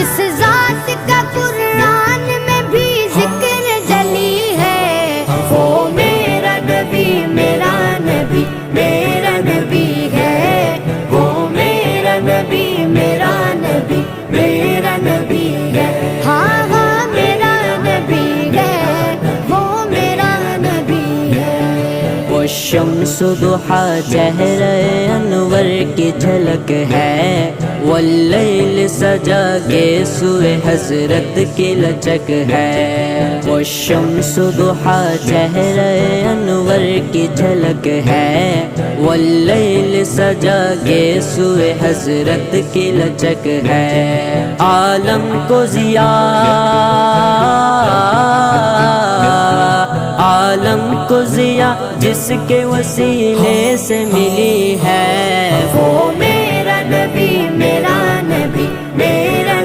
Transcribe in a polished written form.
جس ذات کا قرآن میں بھی ذکر جلی ہے، وہ میرا نبی میرا نبی میرا نبی ہے، وہ میرا نبی میرا نبی میرا نبی ہے، ہاں ہاں میرا نبی ہے، وہ میرا نبی ہے۔ والشمس ضحا چہرہ انور کی جھلک ہے، واللیل سجا کے سوئے حضرت کی لچک ہے۔ والشمس ضحا چہرہ انور کی جھلک ہے، واللیل سجا کے سوئے حضرت کی لچک ہے۔ عالم کو عالم کو ضیا جس کے وسیلے سے ملی ہے، وہ